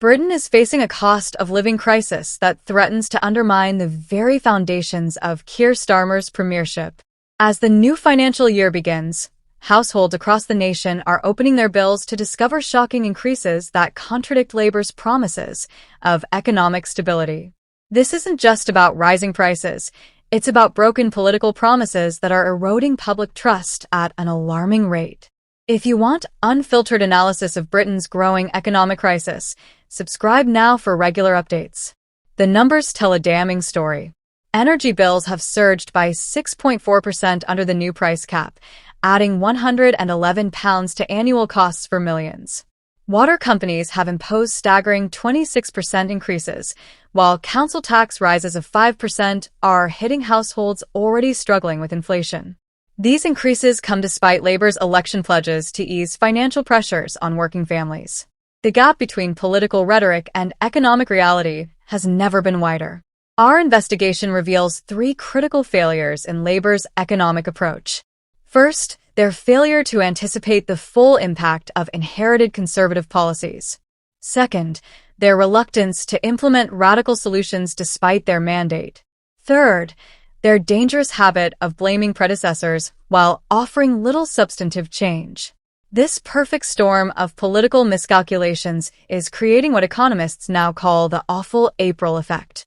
Britain is facing a cost of living crisis that threatens to undermine the very foundations of Keir Starmer's premiership. As the new financial year begins, households across the nation are opening their bills to discover shocking increases that contradict Labour's promises of economic stability. This isn't just about rising prices, it's about broken political promises that are eroding public trust at an alarming rate. If you want unfiltered analysis of Britain's growing economic crisis, subscribe now for regular updates. The numbers tell a damning story. Energy bills have surged by 6.4% under the new price cap, adding £111 to annual costs for millions. Water companies have imposed staggering 26% increases, while council tax rises of 5% are hitting households already struggling with inflation. These increases come despite Labour's election pledges to ease financial pressures on working families. The gap between political rhetoric and economic reality has never been wider. Our investigation reveals three critical failures in Labour's economic approach. First, their failure to anticipate the full impact of inherited conservative policies. Second, their reluctance to implement radical solutions despite their mandate. Third, their dangerous habit of blaming predecessors while offering little substantive change. This perfect storm of political miscalculations is creating what economists now call the awful April effect.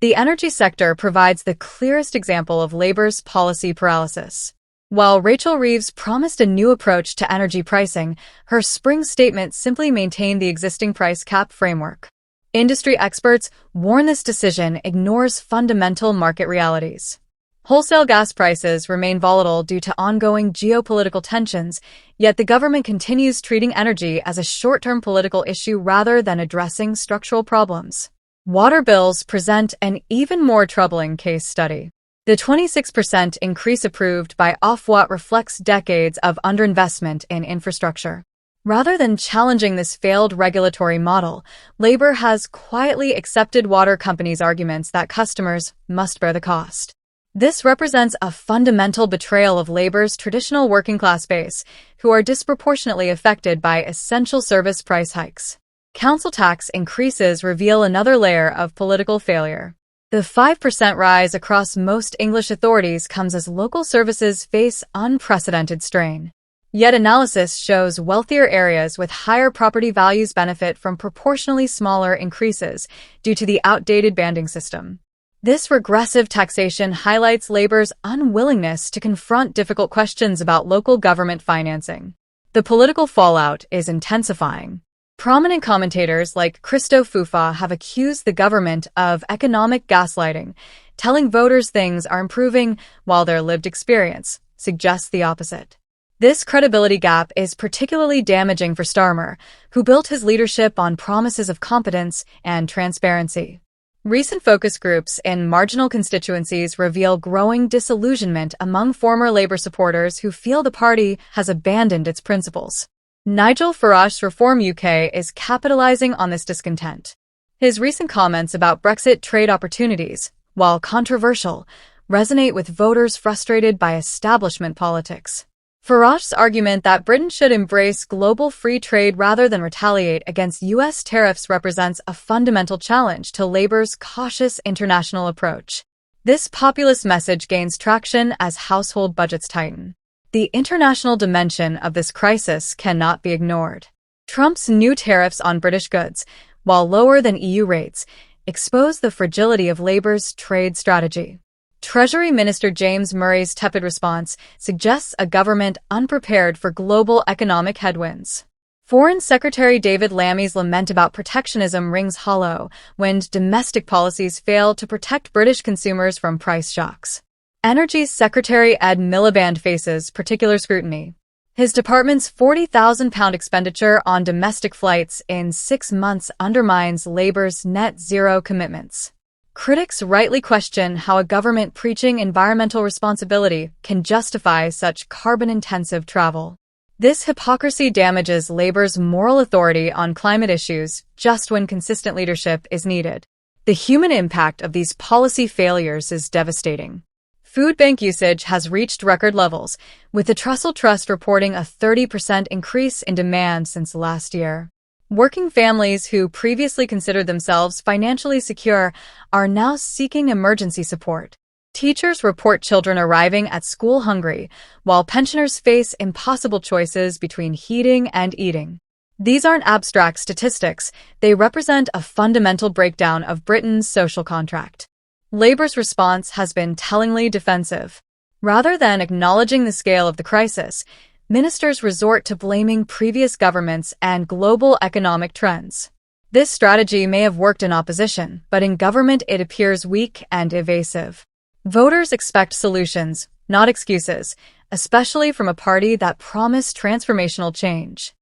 The energy sector provides the clearest example of Labour's policy paralysis. While Rachel Reeves promised a new approach to energy pricing, her spring statement simply maintained the existing price cap framework. Industry experts warn this decision ignores fundamental market realities. Wholesale gas prices remain volatile due to ongoing geopolitical tensions, yet the government continues treating energy as a short-term political issue rather than addressing structural problems. Water bills present an even more troubling case study. The 26% increase approved by Ofwat reflects decades of underinvestment in infrastructure. Rather than challenging this failed regulatory model, Labour has quietly accepted water companies' arguments that customers must bear the cost. This represents a fundamental betrayal of Labour's traditional working-class base, who are disproportionately affected by essential service price hikes. Council tax increases reveal another layer of political failure. The 5% rise across most English authorities comes as local services face unprecedented strain. Yet analysis shows wealthier areas with higher property values benefit from proportionally smaller increases due to the outdated banding system. This regressive taxation highlights Labour's unwillingness to confront difficult questions about local government financing. The political fallout is intensifying. Prominent commentators like Christo Fufa have accused the government of economic gaslighting, telling voters things are improving while their lived experience suggests the opposite. This credibility gap is particularly damaging for Starmer, who built his leadership on promises of competence and transparency. Recent focus groups in marginal constituencies reveal growing disillusionment among former Labour supporters who feel the party has abandoned its principles. Nigel Farage's Reform UK is capitalising on this discontent. His recent comments about Brexit trade opportunities, while controversial, resonate with voters frustrated by establishment politics. Farage's argument that Britain should embrace global free trade rather than retaliate against US tariffs represents a fundamental challenge to Labour's cautious international approach. This populist message gains traction as household budgets tighten. The international dimension of this crisis cannot be ignored. Trump's new tariffs on British goods, while lower than EU rates, expose the fragility of Labour's trade strategy. Treasury Minister James Murray's tepid response suggests a government unprepared for global economic headwinds. Foreign Secretary David Lammy's lament about protectionism rings hollow when domestic policies fail to protect British consumers from price shocks. Energy Secretary Ed Miliband faces particular scrutiny. His department's £40,000 expenditure on domestic flights in 6 months undermines Labour's net zero commitments. Critics rightly question how a government preaching environmental responsibility can justify such carbon-intensive travel. This hypocrisy damages Labour's moral authority on climate issues just when consistent leadership is needed. The human impact of these policy failures is devastating. Food bank usage has reached record levels, with the Trussell Trust reporting a 30% increase in demand since last year. Working families who previously considered themselves financially secure are now seeking emergency support. Teachers report children arriving at school hungry, while pensioners face impossible choices between heating and eating. These aren't abstract statistics, they represent a fundamental breakdown of Britain's social contract. Labour's response has been tellingly defensive. Rather than acknowledging the scale of the crisis, ministers resort to blaming previous governments and global economic trends. This strategy may have worked in opposition, but in government it appears weak and evasive. Voters expect solutions, not excuses, especially from a party that promised transformational change.